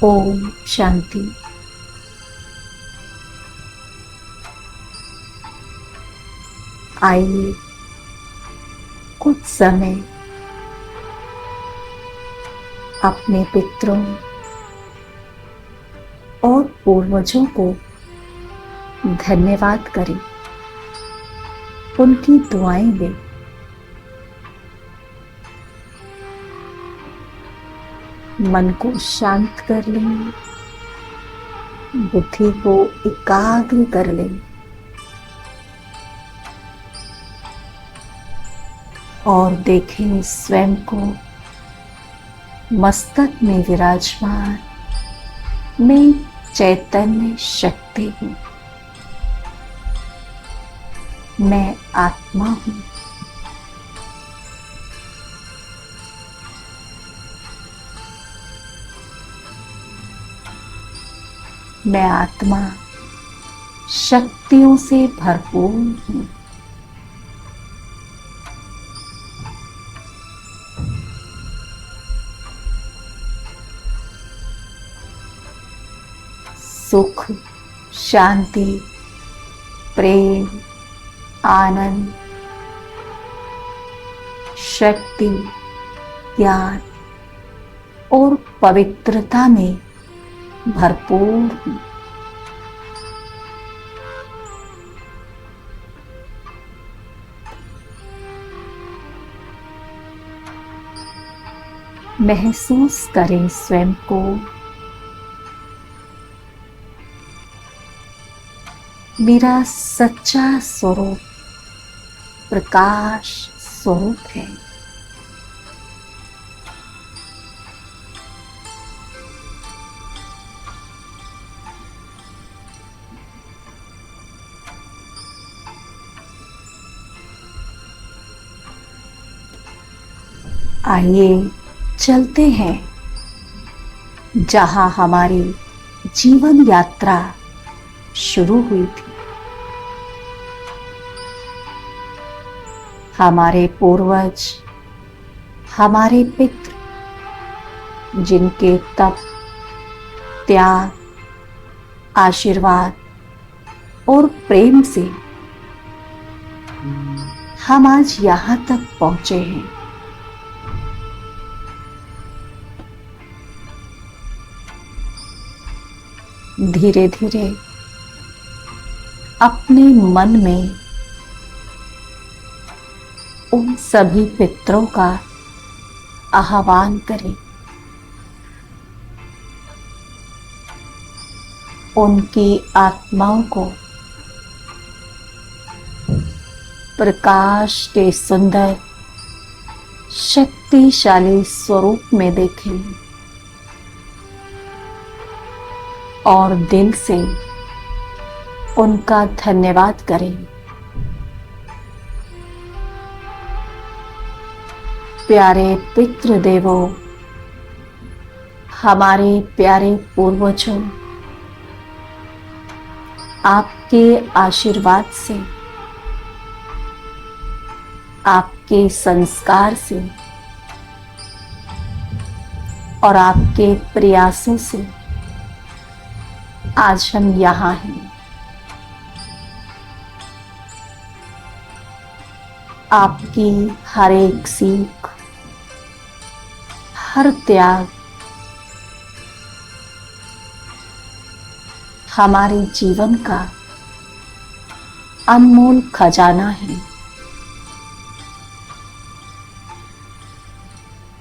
ओम शांति। आइए कुछ समय अपने पितरों और पूर्वजों को धन्यवाद करें, उनकी दुआएं दें। मन को शांत कर लें, बुद्धि को एकाग्र कर लें और देखें स्वयं को मस्तक में विराजमान मैं चैतन्य शक्ति हूँ। मैं आत्मा हूँ। मैं आत्मा शक्तियों से भरपूर हूँ। सुख, शांति, प्रेम, आनंद, शक्ति, ज्ञान और पवित्रता में भरपूर हूँ। महसूस करें स्वयं को मेरा सच्चा स्वरूप प्रकाश स्वरूप है। आइए चलते हैं जहां हमारी जीवन यात्रा शुरू हुई थी। हमारे पूर्वज, हमारे पितृ, जिनके तप, त्याग, आशीर्वाद और प्रेम से हम आज यहाँ तक पहुँचे हैं। धीरे धीरे अपने मन में उन सभी पितरों का आह्वान करें। उनकी आत्माओं को प्रकाश के सुंदर शक्तिशाली स्वरूप में देखें और दिल से उनका धन्यवाद करें। प्यारे पितृदेवों, हमारे प्यारे पूर्वजों, आपके आशीर्वाद से, आपके संस्कार से और आपके प्रयासों से आज हम यहाँ हैं। आपकी हर एक सीख, हर त्याग हमारे जीवन का अनमोल खजाना है।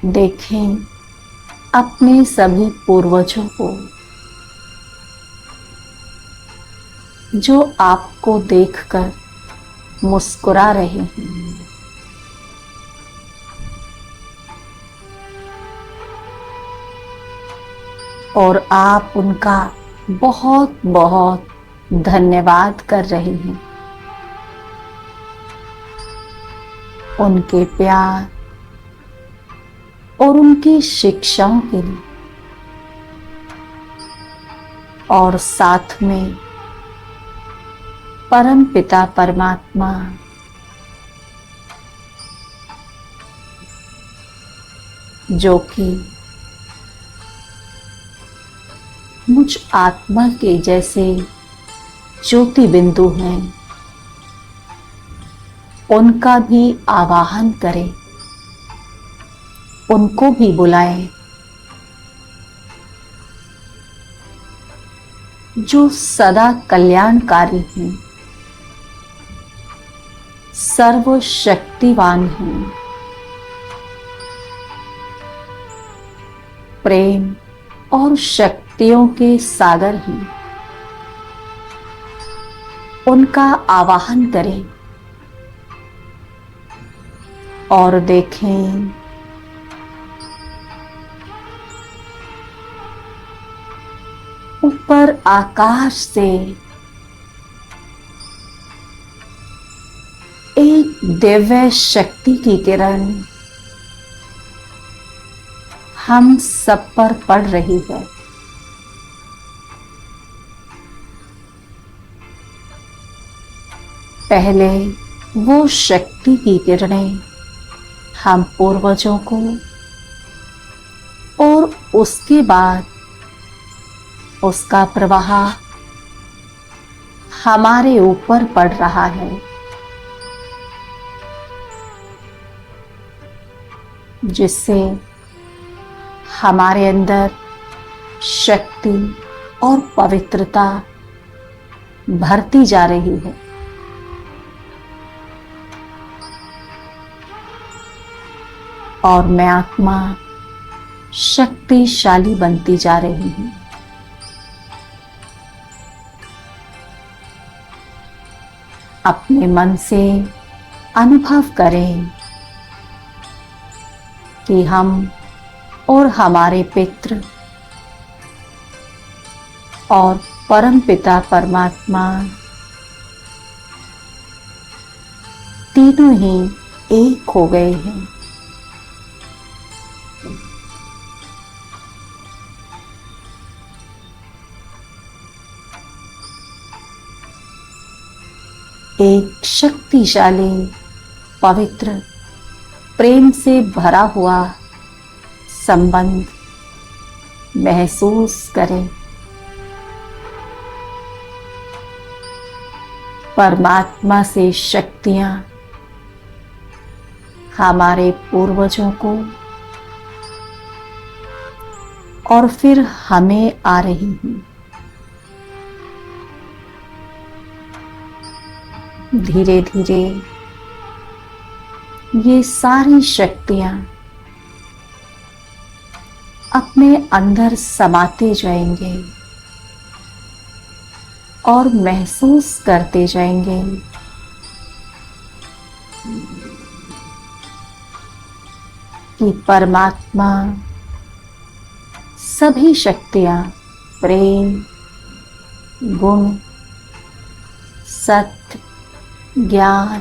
देखें अपने सभी पूर्वजों को जो आपको देखकर मुस्कुरा रहे हैं। और आप उनका बहुत बहुत धन्यवाद कर रहे हैं। उनके प्यार और उनकी शिक्षाओं के लिए और साथ में परम पिता परमात्मा जो कि मुझ आत्मा के जैसे ज्योति बिंदु हैं, उनका भी आवाहन करें, उनको भी बुलाएं, जो सदा कल्याणकारी हैं, सर्वशक्तिवान हैं, प्रेम और शक्तियों के सागर हैं। उनका आवाहन करें और देखें ऊपर आकाश से एक दिव्य शक्ति की किरण हम सब पर पड़ रही है। पहले वो शक्ति की किरणें हम पूर्वजों को और उसके बाद उसका प्रवाह हमारे ऊपर पड़ रहा है, जिससे हमारे अंदर शक्ति और पवित्रता भरती जा रही है। और मैं आत्मा शक्तिशाली बनती जा रही हूं। अपने मन से अनुभव करें कि हम और हमारे पितृ और परमपिता परमात्मा तीनों ही एक हो गए हैं। एक शक्तिशाली, पवित्र, प्रेम से भरा हुआ संबंध महसूस करें। परमात्मा से शक्तियां हमारे पूर्वजों को और फिर हमें आ रही हैं। धीरे धीरे ये सारी शक्तियां अपने अंदर समाते जाएंगे और महसूस करते जाएंगे कि परमात्मा सभी शक्तियां, प्रेम, गुण, सत्य, ज्ञान,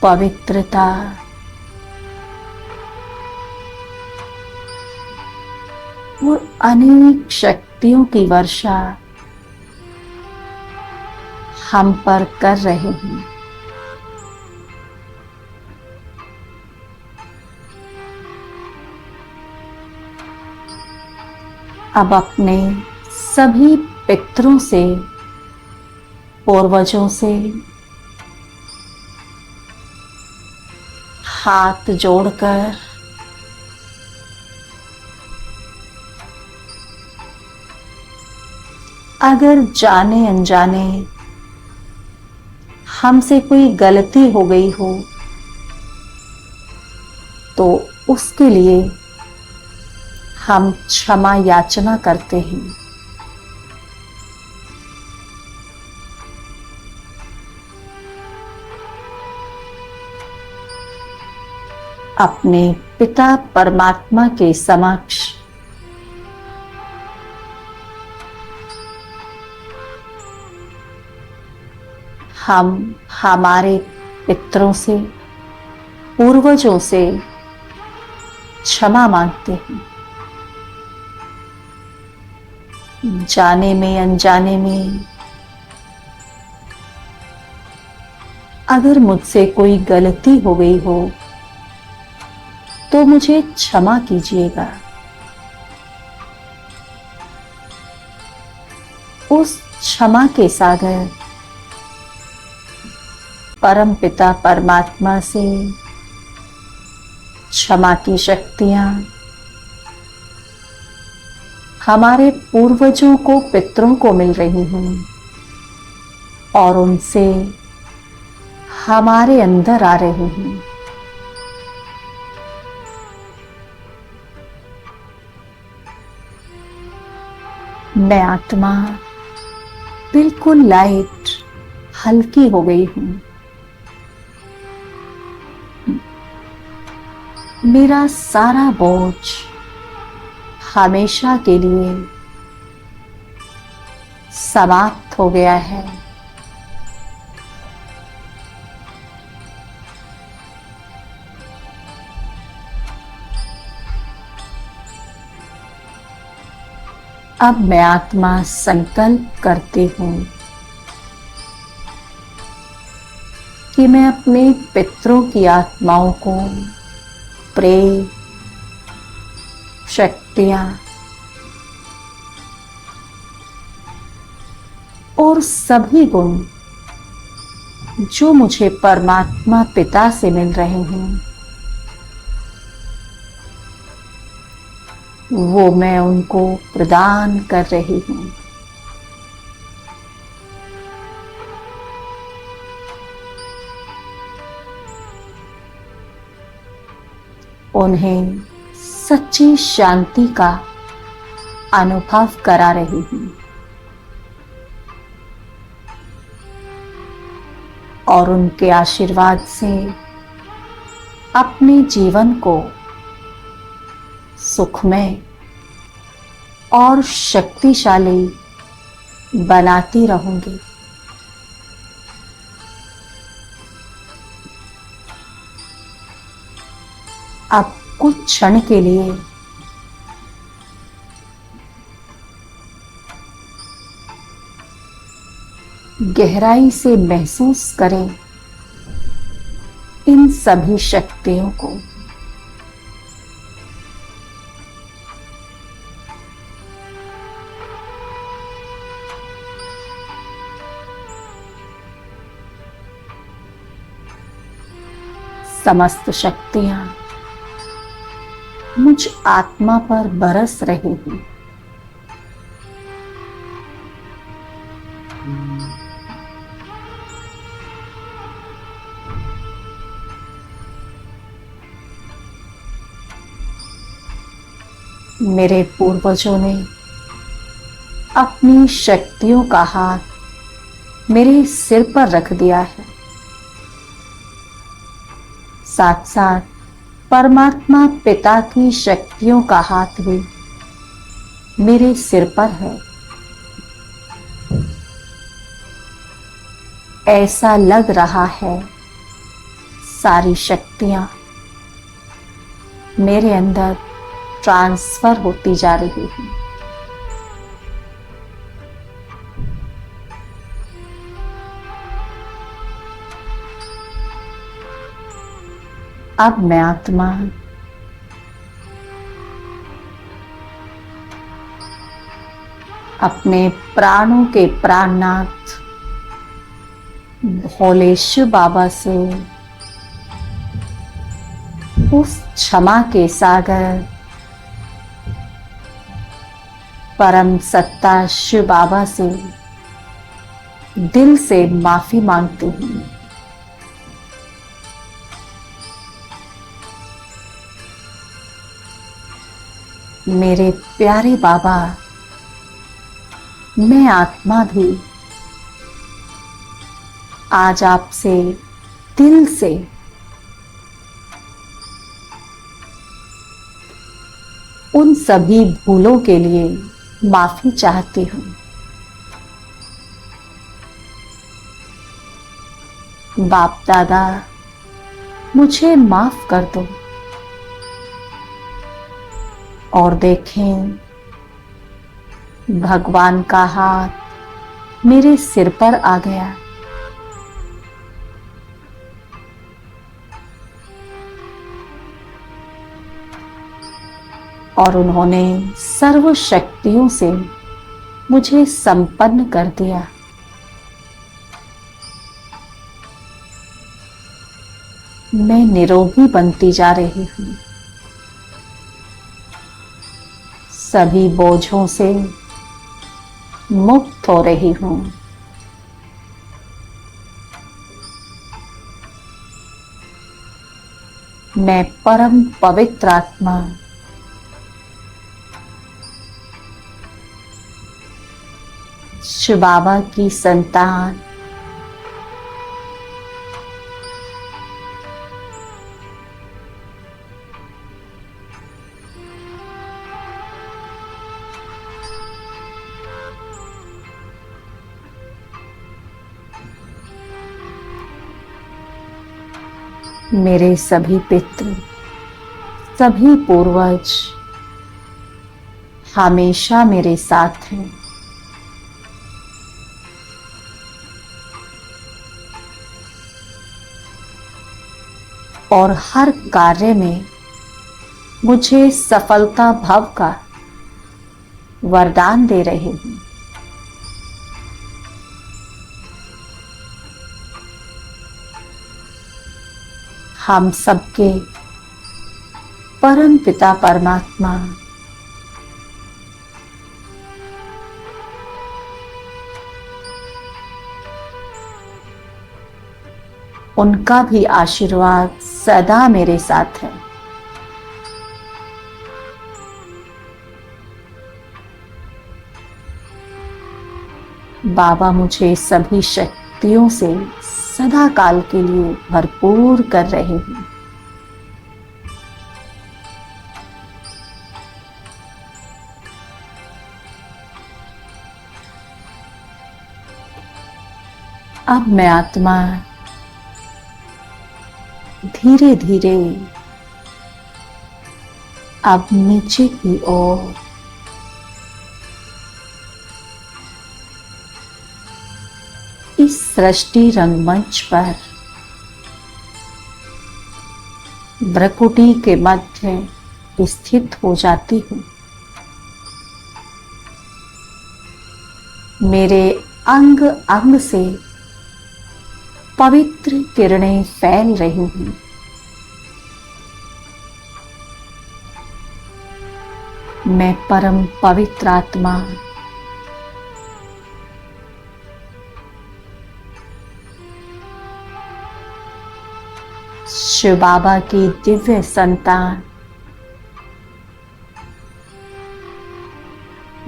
पवित्रता, और अनेक शक्तियों की वर्षा हम पर कर रहे हैं। अब अपने सभी पितरों से, पूर्वजों से हाथ जोड़कर अगर जाने अनजाने हमसे कोई गलती हो गई हो तो उसके लिए हम क्षमा याचना करते हैं। अपने पिता परमात्मा के समक्ष हम हमारे पितरों से, पूर्वजों से क्षमा मांगते हैं। जाने में अनजाने में अगर मुझसे कोई गलती हो गई हो तो मुझे क्षमा कीजिएगा। उस क्षमा के सागर परम पिता परमात्मा से क्षमा की शक्तियां हमारे पूर्वजों को, पितरों को मिल रही हैं और उनसे हमारे अंदर आ रही हैं। मैं आत्मा बिल्कुल लाइट, हल्की हो गई हूं। मेरा सारा बोझ हमेशा के लिए समाप्त हो गया है। अब मैं आत्मा संकल्प करती हूं कि मैं अपने पितरों की आत्माओं को प्रेम, शक्तियां और सभी गुण जो मुझे परमात्मा पिता से मिल रहे हैं, वो मैं उनको प्रदान कर रही हूं। उन्हें सच्ची शांति का अनुभव करा रही हूं और उनके आशीर्वाद से अपने जीवन को सुखमय और शक्तिशाली बनाती रहूंगी। अब कुछ क्षण के लिए गहराई से महसूस करें इन सभी शक्तियों को। समस्त शक्तियां मुझ आत्मा पर बरस रही हैं। मेरे पूर्वजों ने अपनी शक्तियों का हाथ मेरे सिर पर रख दिया है। साथ साथ परमात्मा पिता की शक्तियों का हाथ भी मेरे सिर पर है। ऐसा लग रहा है सारी शक्तियां मेरे अंदर ट्रांसफर होती जा रही हैं। अब मैं आत्मा अपने प्राणों के प्राणनाथ भोले शिव बाबा से उस क्षमा के सागर परम सत्ता शिव बाबा से दिल से माफी मांगती हूँ। मेरे प्यारे बाबा, मैं आत्मा भी आज आपसे दिल से उन सभी भूलों के लिए माफी चाहती हूँ। बाप दादा, मुझे माफ कर दो और देखें भगवान का हाथ मेरे सिर पर आ गया। और उन्होंने सर्व शक्तियों से मुझे संपन्न कर दिया। मैं निरोगी बनती जा रही हूँ। सभी बोझों से मुक्त हो रही हूँ। मैं परम पवित्र आत्मा शिव बाबा की संतान मेरे सभी पितृ, सभी पूर्वज हमेशा मेरे साथ हैं। और हर कार्य में मुझे सफलता भाव का वरदान दे रहे हैं। हम सबके परम पिता परमात्मा उनका भी आशीर्वाद सदा मेरे साथ है। बाबा मुझे सभी शक्तियों से सदा काल के लिए भरपूर कर रहे हैं। अब मैं आत्मा धीरे धीरे अब नीचे की ओर इस सृष्टि रंगमंच पर भ्रकुटी के मध्य स्थित हो जाती हूँ। मेरे अंग अंग से पवित्र किरणें फैल रही हैं। मैं परम पवित्र आत्मा शिव बाबा की दिव्य संतान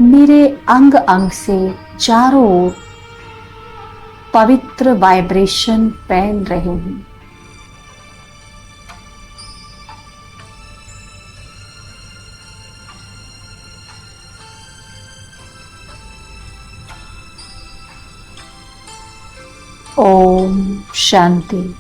मेरे अंग अंग से चारों ओर पवित्र वाइब्रेशन फैल रहे हैं। ओम शांति।